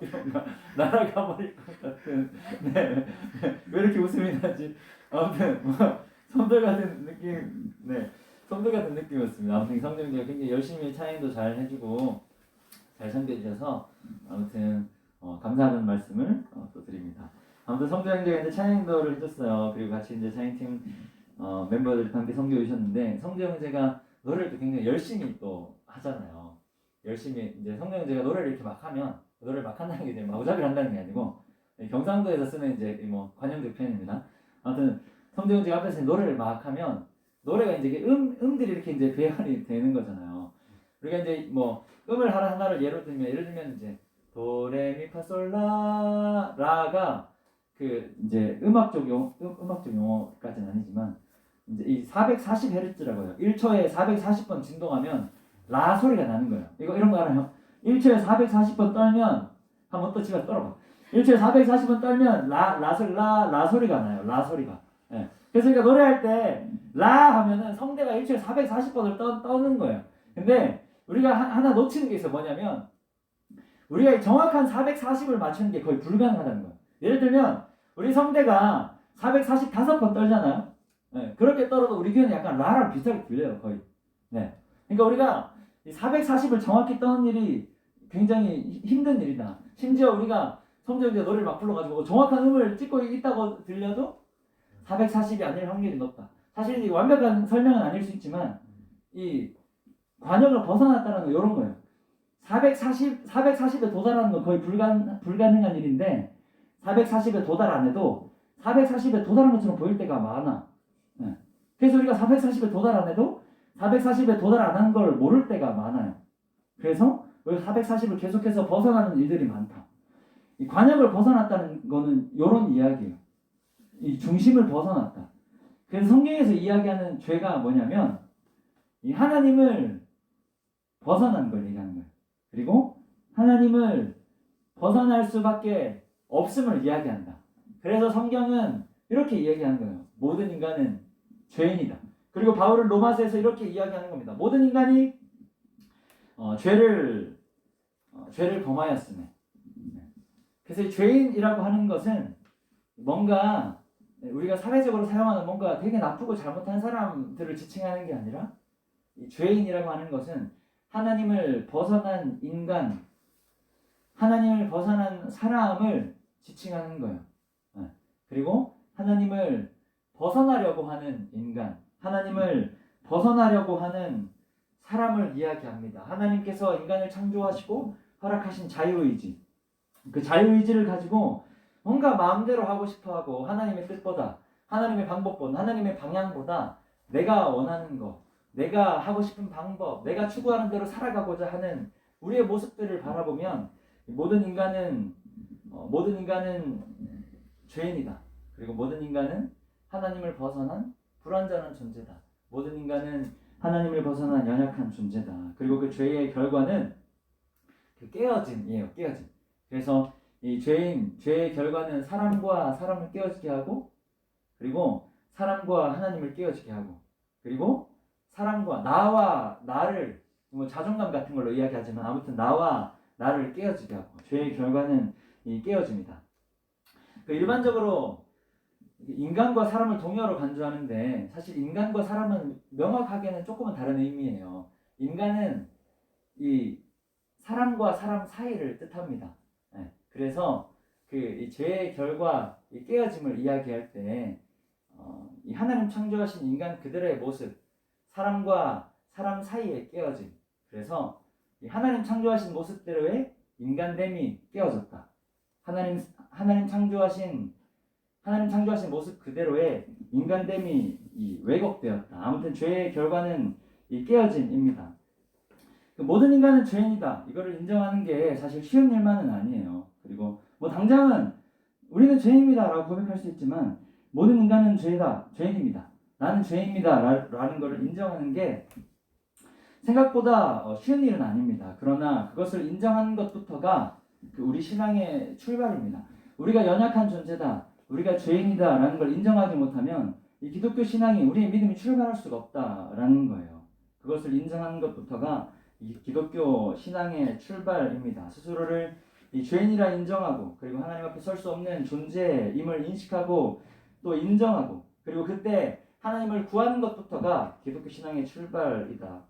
날아가 버릴 것 같은. 네. 왜 이렇게 웃음이 나지? 아무튼 솜털 같은 느낌. 네. 솜털 같은 느낌이었습니다. 아무튼 성도 형제가 굉장히 열심히 찬양도 잘 해주고 잘 섬겨주셔서 아무튼 감사하는 말씀을 또 드립니다. 아무튼 성도 형제가 이제 찬양도를 해줬어요. 그리고 같이 이제 찬양팀 멤버들 함께 섬겨 주셨는데 성도 형제가 노래를 또 굉장히 열심히 또 하잖아요. 열심히 이제 성도 형제가 노래를 이렇게 막 하면 노래를 막 한다는 게 이제 마구잡이를 한다는 게 아니고 경상도에서 쓰는 이제 뭐 관용적 표현입니다. 아무튼 성도 형제가 앞에서 노래를 막 하면 노래가 이제 음들이 이렇게 이제 배열이 되는 거잖아요. 우리가 이제 뭐 음을 하나를 예를 들면 이제 도레미파솔라 라가 이제 음악적 용어까지는 아니지만 이제 이 440Hz라고 해요. 1초에 440번 진동하면 라 소리가 나는 거예요. 이런 거 알아요? 1초에 440번 떨면 한번 또 집에 떨어봐. 1초에 440번 떨면 라 소리가 나요. 라 소리가. 예. 그래서 우리가 노래할 때 라 하면은 성대가 1초에 440번을 떠는 거예요. 근데 우리가 하나 놓치는 게 있어. 뭐냐면 우리가 정확한 440을 맞추는 게 거의 불가능하다는 거예요. 예를 들면 우리 성대가 445번 떨잖아요. 네, 그렇게 떨어도 우리 귀에는 약간 라랑 비슷하게 들려요. 거의. 네. 그러니까 우리가 440을 정확히 떠는 일이 굉장히 힘든 일이다. 심지어 우리가 성대형제 노래를 막 불러가지고 정확한 음을 찍고 있다고 들려도 440이 아닐 확률이 높다. 사실 이 완벽한 설명은 아닐 수 있지만 이 관역을 벗어났다는 건 이런 거예요. 440에 도달하는 건 거의 불가능한 일인데 440에 도달 안 해도 440에 도달한 것처럼 보일 때가 많아. 네. 그래서 우리가 440에 도달 안 해도 440에 도달 안 한 걸 모를 때가 많아요. 그래서 440을 계속해서 벗어나는 일들이 많다. 이 관역을 벗어났다는 거는 이런 이야기예요. 이 중심을 벗어났다. 그래서 성경에서 이야기하는 죄가 뭐냐면 이 하나님을 벗어난 걸 얘기하는 거예요. 그리고 하나님을 벗어날 수밖에 없음을 이야기한다. 그래서 성경은 이렇게 이야기하는 거예요. 모든 인간은 죄인이다. 그리고 바울은 로마서에서 이렇게 이야기하는 겁니다. 모든 인간이 죄를 범하였으며. 그래서 죄인이라고 하는 것은 뭔가 우리가 사회적으로 사용하는 뭔가 되게 나쁘고 잘못한 사람들을 지칭하는 게 아니라 이 죄인이라고 하는 것은 하나님을 벗어난 인간, 하나님을 벗어난 사람을 지칭하는 거예요. 그리고 하나님을 벗어나려고 하는 인간, 하나님을 벗어나려고 하는 사람을 이야기합니다. 하나님께서 인간을 창조하시고 허락하신 자유의지, 그 자유의지를 가지고 뭔가 마음대로 하고 싶어하고 하나님의 뜻보다, 하나님의 방법보다, 하나님의 방향보다 내가 원하는 거, 내가 하고 싶은 방법, 내가 추구하는 대로 살아가고자 하는 우리의 모습들을 바라보면 모든 인간은 죄인이다. 그리고 모든 인간은 하나님을 벗어난 불완전한 존재다. 모든 인간은 하나님을 벗어난 연약한 존재다. 그리고 그 죄의 결과는 그 깨어짐이에요. 깨어짐. 그래서 이 죄의 결과는 사람과 사람을 깨어지게 하고, 그리고 사람과 하나님을 깨어지게 하고, 그리고 사람과 나와 나를, 뭐 자존감 같은 걸로 이야기하지만 아무튼 나와 나를 깨어지게 하고, 죄의 결과는 이 깨어짐이다. 그 일반적으로 인간과 사람을 동의어로 간주하는데 사실 인간과 사람은 명확하게는 조금은 다른 의미예요. 인간은 이 사람과 사람 사이를 뜻합니다. 그래서 이 죄의 결과, 이 깨어짐을 이야기할 때 이 하나님 창조하신 인간 그들의 모습, 사람과 사람 사이의 깨어짐. 그래서 이 하나님 창조하신 모습대로의 인간됨이 깨어졌다. 하나님 창조하신 모습 그대로의 인간됨이 왜곡되었다. 아무튼 죄의 결과는 이 깨어짐입니다. 모든 인간은 죄인이다. 이거를 인정하는 게 사실 쉬운 일만은 아니에요. 그리고 뭐 당장은 우리는 죄인입니다라고 고백할 수 있지만 모든 인간은 죄인입니다. 나는 죄인입니다. 라는 것을 인정하는 게 생각보다 쉬운 일은 아닙니다. 그러나 그것을 인정하는 것부터가 우리 신앙의 출발입니다. 우리가 연약한 존재다, 우리가 죄인이다 라는 걸 인정하지 못하면 이 기독교 신앙이, 우리의 믿음이 출발할 수가 없다라는 거예요. 그것을 인정하는 것부터가 이 기독교 신앙의 출발입니다. 스스로를 이 죄인이라 인정하고, 그리고 하나님 앞에 설 수 없는 존재임을 인식하고 또 인정하고, 그리고 그때 하나님을 구하는 것부터가 기독교 신앙의 출발이다.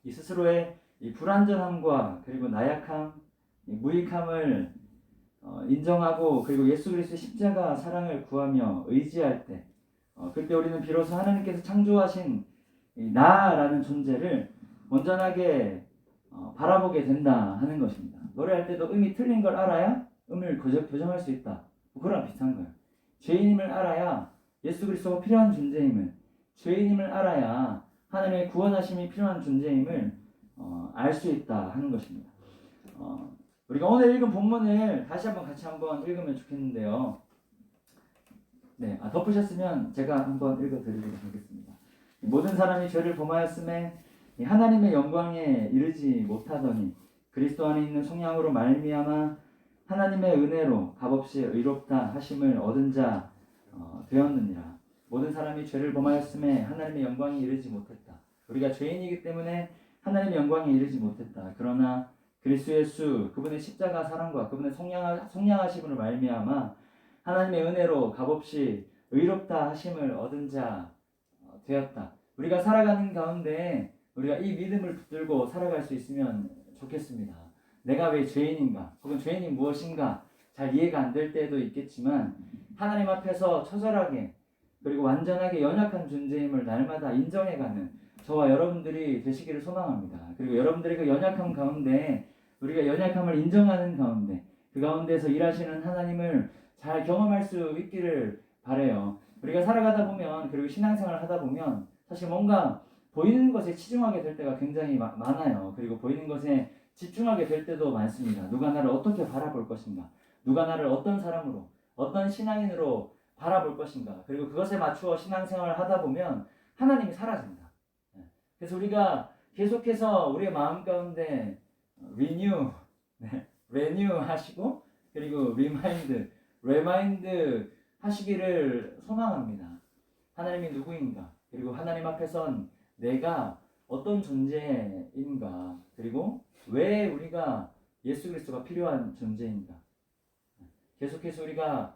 이 스스로의 이 불완전함과 그리고 나약함, 이 무익함을 인정하고, 그리고 예수 그리스도의 십자가 사랑을 구하며 의지할 때 그때 우리는 비로소 하나님께서 창조하신 나라는 존재를 온전하게 바라보게 된다 하는 것입니다. 노래할 때도 음이 틀린 걸 알아야 음을 교정할 수 있다. 그거랑 비슷한 거예요. 죄인임을 알아야 예수 그리스도가 필요한 존재임을, 죄인임을 알아야 하나님의 구원하심이 필요한 존재임을 알 수 있다 하는 것입니다. 우리가 오늘 읽은 본문을 다시 같이 한번 읽으면 좋겠는데요. 네, 덮으셨으면 제가 한번 읽어드리도록 하겠습니다. 모든 사람이 죄를 범하였음에 하나님의 영광에 이르지 못하더니 그리스도 안에 있는 속량으로 말미암아 하나님의 은혜로 값없이 의롭다 하심을 얻은 자 되었느니라. 모든 사람이 죄를 범하였음에 하나님의 영광에 이르지 못했다. 우리가 죄인이기 때문에 하나님의 영광에 이르지 못했다. 그러나 그리스도 예수, 그분의 십자가 사랑과 그분의 속량하심으로 말미암아 하나님의 은혜로 값없이 의롭다 하심을 얻은 자 되었다. 우리가 살아가는 가운데 우리가 이 믿음을 붙들고 살아갈 수 있으면 좋겠습니다. 내가 왜 죄인인가, 혹은 죄인이 무엇인가 잘 이해가 안 될 때도 있겠지만 하나님 앞에서 처절하게 그리고 완전하게 연약한 존재임을 날마다 인정해가는 저와 여러분들이 되시기를 소망합니다. 그리고 여러분들의 그 연약함 가운데, 우리가 연약함을 인정하는 가운데, 그 가운데서 일하시는 하나님을 잘 경험할 수 있기를 바라요. 우리가 살아가다 보면, 그리고 신앙생활을 하다 보면 사실 뭔가 보이는 것에 치중하게 될 때가 굉장히 많아요. 그리고 보이는 것에 집중하게 될 때도 많습니다. 누가 나를 어떻게 바라볼 것인가, 누가 나를 어떤 사람으로, 어떤 신앙인으로 바라볼 것인가, 그리고 그것에 맞추어 신앙생활을 하다 보면 하나님이 사라집니다. 그래서 우리가 계속해서 우리의 마음 가운데 renew 하시고, 그리고 remind 하시기를 소망합니다. 하나님이 누구인가, 그리고 하나님 앞에선 내가 어떤 존재인가, 그리고 왜 우리가 예수 그리스도가 필요한 존재인가. 계속해서 우리가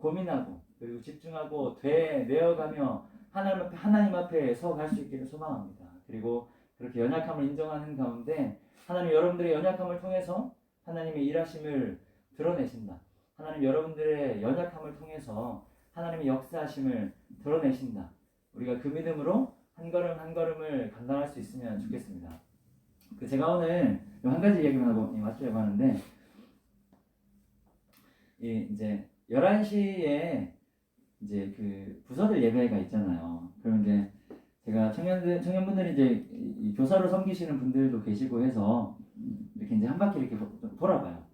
고민하고 그리고 집중하고 되뇌어가며 하나님 앞에 서 갈 수 있기를 소망합니다. 그리고 그렇게 연약함을 인정하는 가운데 하나님 여러분들의 연약함을 통해서 하나님의 일하심을 드러내신다. 하나님 여러분들의 연약함을 통해서 하나님의 역사하심을 드러내신다. 우리가 그 믿음으로 한 걸음 한 걸음을 감당할 수 있으면 좋겠습니다. 제가 오늘 한 가지 얘기만 하고 마치려고 하는데 이제 11시에 이제 그 부서들 예배가 있잖아요. 그럼 이제 제가 청년분들이 이제 이 교사로 섬기시는 분들도 계시고 해서 이렇게 이제 한 바퀴 이렇게 돌아봐요.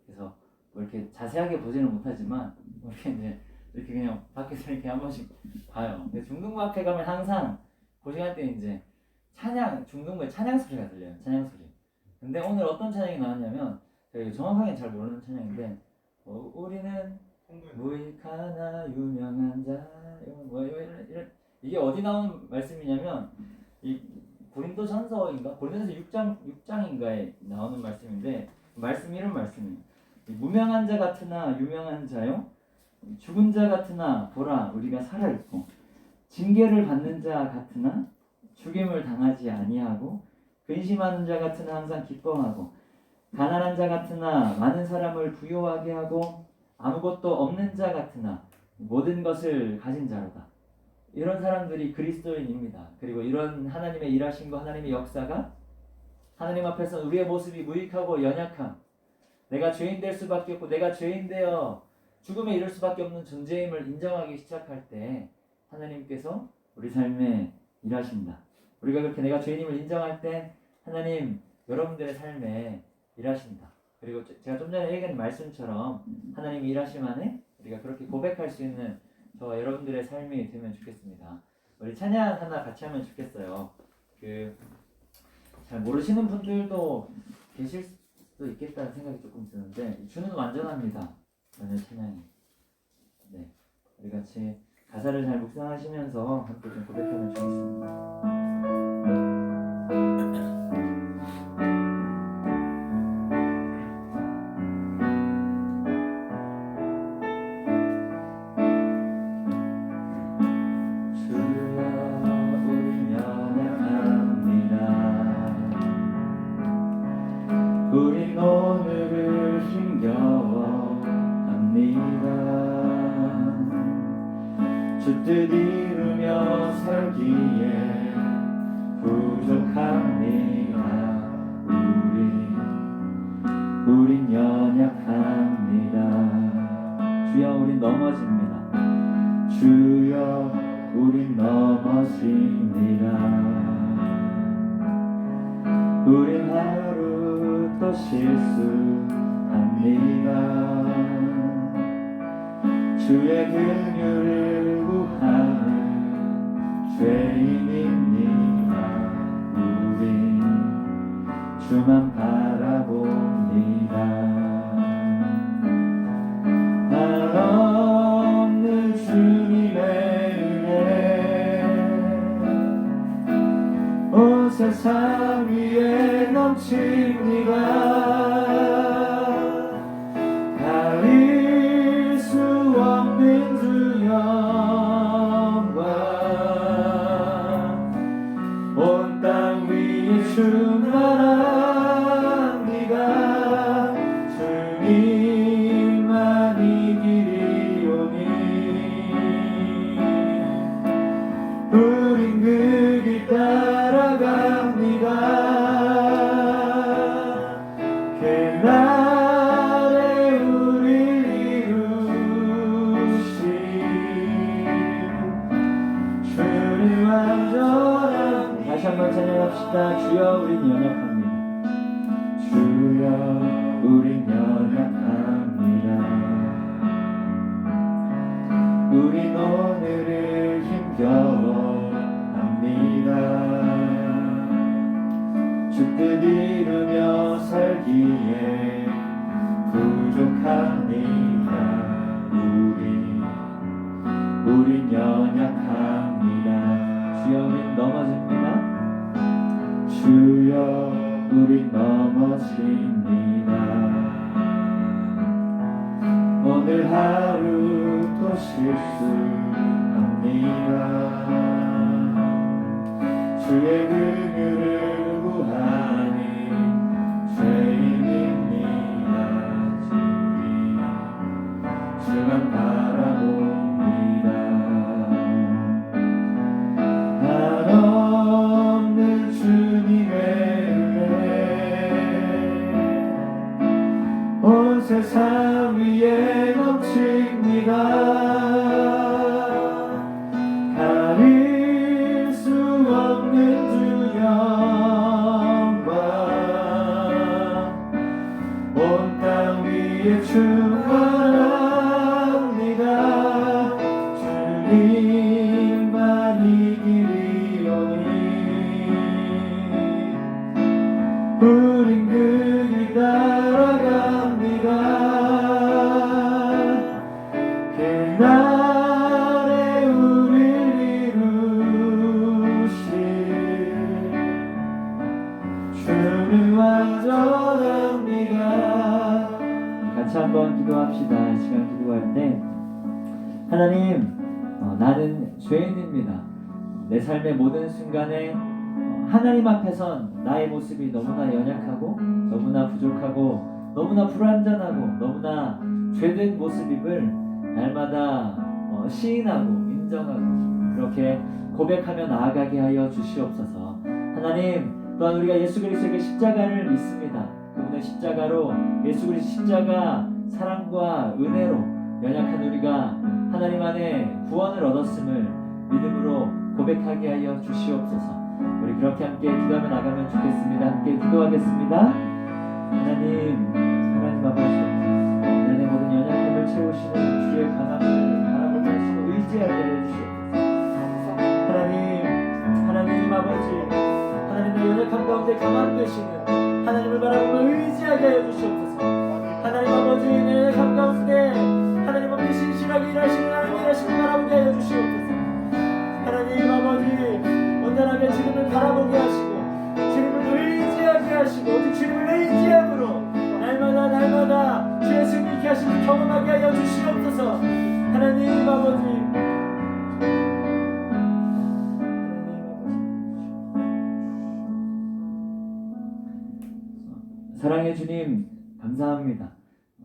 그래서 뭐 이렇게 자세하게 보지는 못하지만 이렇게 이제 이렇게 그냥 밖에서 이렇게 한 번씩 봐요. 근데 중등부 앞에 가면 항상 그 시간 때 이제 중등부에 찬양 소리가 들려요. 찬양 소리. 근데 오늘 어떤 찬양이 나왔냐면 제가 정확하게 잘 모르는 찬양인데 우리는 무익하나 유명한 자요 뭐 이런 이게 어디 나오는 말씀이냐면 이 고린도전서인가 고린도전서 6장인가에 나오는 말씀인데 말씀 이런 말씀이에요. 무명한 자 같으나 유명한 자요 죽은 자 같으나 보라 우리가 살아 있고 징계를 받는 자 같으나 죽임을 당하지 아니하고 근심하는 자 같으나 항상 기뻐하고 가난한 자 같으나 많은 사람을 부요하게 하고 아무것도 없는 자 같으나 모든 것을 가진 자로다. 이런 사람들이 그리스도인입니다. 그리고 이런 하나님의 일하심과 하나님의 역사가 하나님 앞에서 우리의 모습이 무익하고 연약함, 내가 죄인 될 수밖에 없고 내가 죄인 되어 죽음에 이를 수밖에 없는 존재임을 인정하기 시작할 때 하나님께서 우리 삶에 일하신다. 우리가 그렇게 내가 죄인임을 인정할 때 하나님 여러분들의 삶에 일하신다. 그리고 제가 좀 전에 얘기한 말씀처럼 하나님 일하심 안에 우리가 그렇게 고백할 수 있는 저와 여러분들의 삶이 되면 좋겠습니다. 우리 찬양 하나 같이 하면 좋겠어요. 잘 모르시는 분들도 계실 수도 있겠다는 생각이 조금 드는데 주는 완전합니다. 오늘 찬양이. 네, 우리 같이 가사를 잘 묵상하시면서 함께 좀 고백하면 좋겠습니다. 우린 오늘을 힘겨워합니다. 주 뜻 이루며 살기에 부족합니다. 우린 연약합니다. 주여 우린 넘어집니다. 주여 우린 넘어집니다. 우린 하루 또 실수합니다. 주의 긍휼을 구하는 죄인입니다. 우린 주만 바라봅니다. 한없는 주님의 은혜 온 세상 위에 넘칩니다. 가릴 수 없는 주 영광 온 땅 위에 충만합니다. 주님만이 길이오니 우린 그 길 따라갑니다. 그날에 우릴 이루신 주는 완전합니다. 다시 한번 찬양합시다. 주여 우린 연약합니다. 주여 우린 연약합니다. 우린 오늘을 힘겨워합니다. 주 뜻 이루며 살기에 부족합니다. 우린 연약합니다. 주여 우린 넘어집니다. 주여 우린 넘어집니다. 오늘 하루 실수합니다. 주의 긍휼을 구하니 죄인입니다. 주만 바라봅니다. 한없는 주님의 은혜 온 세상 위에 넘칩니다. 가릴 수 없는 주 영광 온 땅 위에 충만합니다. 주님만 이기리오니 우린 그 길 따라갑니다. 그날에 우릴 이루실 주는 완전합니다. 같이 한번 기도합시다. 이 시간 기도할 때 하나님, 나는 죄인입니다. 내 삶의 모든 순간에 하나님 앞에선 나의 모습이 너무나 연약하고 너무나 부족하고 너무나 불완전하고 너무나 죄된 모습임을 날마다 시인하고 인정하고 그렇게 고백하며 나아가게 하여 주시옵소서. 하나님, 또한 우리가 예수 그리스도의 십자가를 믿습니다. 그분의 십자가로 예수 그리스도 십자가 사랑과 은혜로 연약한 우리가 하나님 안에 구원을 얻었음을 믿음으로 고백하게 하여 주시옵소서. 우리 그렇게 함께 기도하며 나가면 좋겠습니다. 함께 기도하겠습니다. 하나님 아버지, 내 모든 연약함을 채우시는 주의 강함을 바라보게 하시고 의지하게 해주시옵소서. 하나님 아버지, 하나님 내 연약함 가운데 강함 되시는 하나님을 바라보며 의지하게 하여 주시옵소서. 하나님 아버지, 내 연약함 가운데 하나님 아버지 신실하게 일하시는 하나님 일하심을 바라보게 하여 주시옵소서. 하나님 아버지, 온전하게 주님을 바라보게 하시고 주님을 의지하게 하시고 오직 주님을 의지함으로 날마다 주의 승리케 하심을 경험하게 하여 주시옵소서. 하나님 아버지, 사랑의 주님 감사합니다.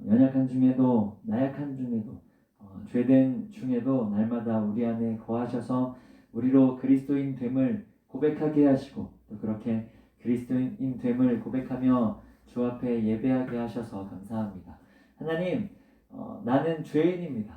연약한 중에도 나약한 중에도 죄된 중에도 날마다 우리 안에 거하셔서 우리로 그리스도인 됨을 고백하게 하시고 또 그렇게 그리스도인 됨을 고백하며 주 앞에 예배하게 하셔서 감사합니다. 하나님, 나는 죄인입니다.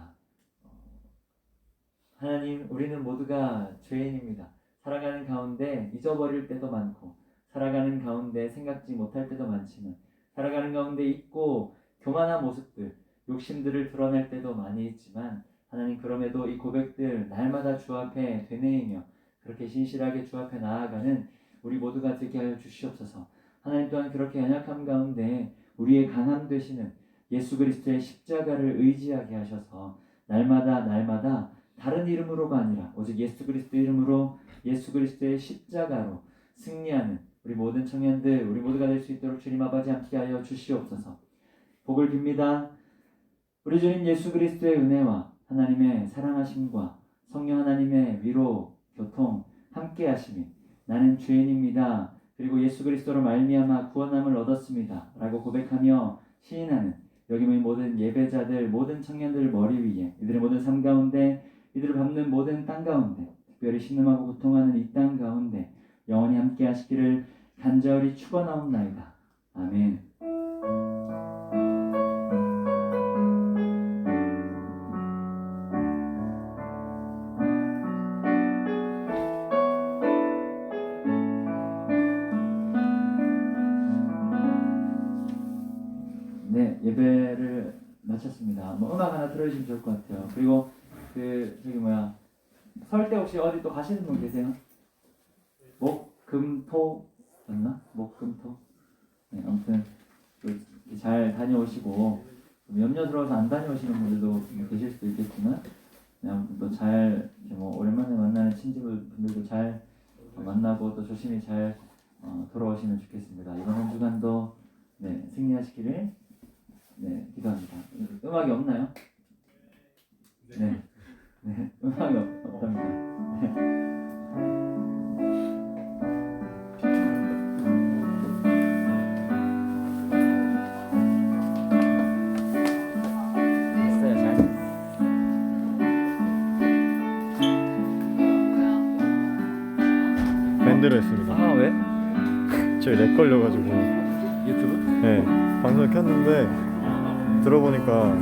하나님, 우리는 모두가 죄인입니다. 살아가는 가운데 잊어버릴 때도 많고 살아가는 가운데 생각지 못할 때도 많지만 살아가는 가운데 잊고 교만한 모습들, 욕심들을 드러낼 때도 많이 있지만 하나님, 그럼에도 이 고백들 날마다 주 앞에 되뇌이며 그렇게 신실하게 주 앞에 나아가는 우리 모두가 되게 하여 주시옵소서. 하나님, 또한 그렇게 연약함 가운데 우리의 강함 되시는 예수 그리스도의 십자가를 의지하게 하셔서 날마다 다른 이름으로가 아니라 오직 예수 그리스도 이름으로 예수 그리스도의 십자가로 승리하는 우리 모든 청년들, 우리 모두가 될 수 있도록 주님 아버지 함께 하여 주시옵소서. 복을 빕니다. 우리 주님 예수 그리스도의 은혜와 하나님의 사랑하심과 성령 하나님의 위로, 교통, 함께 하심이 나는 죄인입니다. 그리고 예수 그리스도로 말미암아 구원함을 얻었습니다. 라고 고백하며 시인하는 여기 모인 모든 예배자들, 모든 청년들 머리 위에 이들의 모든 삶 가운데 이들을 밟는 모든 땅 가운데 특별히 신음하고 고통하는 이 땅 가운데 영원히 함께 하시기를 간절히 축원하옵나이다. 아멘. 네, 예배를 마쳤습니다. 음악 하나 들어주시면 좋을 것 같아요. 그리고 설 때 혹시 어디 또 가시는 분 계세요? 목, 금, 토였나? 목, 금, 토. 네, 아무튼 잘 다녀오시고 염려스러워서 안 다녀오시는 분들도 계실 수도 있겠지만 그냥 또 잘 오랜만에 만나는 친지분들도 잘 만나고 또 조심히 잘 돌아오시면 좋겠습니다. 이번 한 주간도 승리하시기를 기도합니다. 음악이 없나요? 네. 네. 음악이 어떻습니까? 됐어요, 잘. 밴드로 했습니다. 아, 왜? 저희 렉 걸려가지고 유튜브? 네 방송 켰는데 들어보니까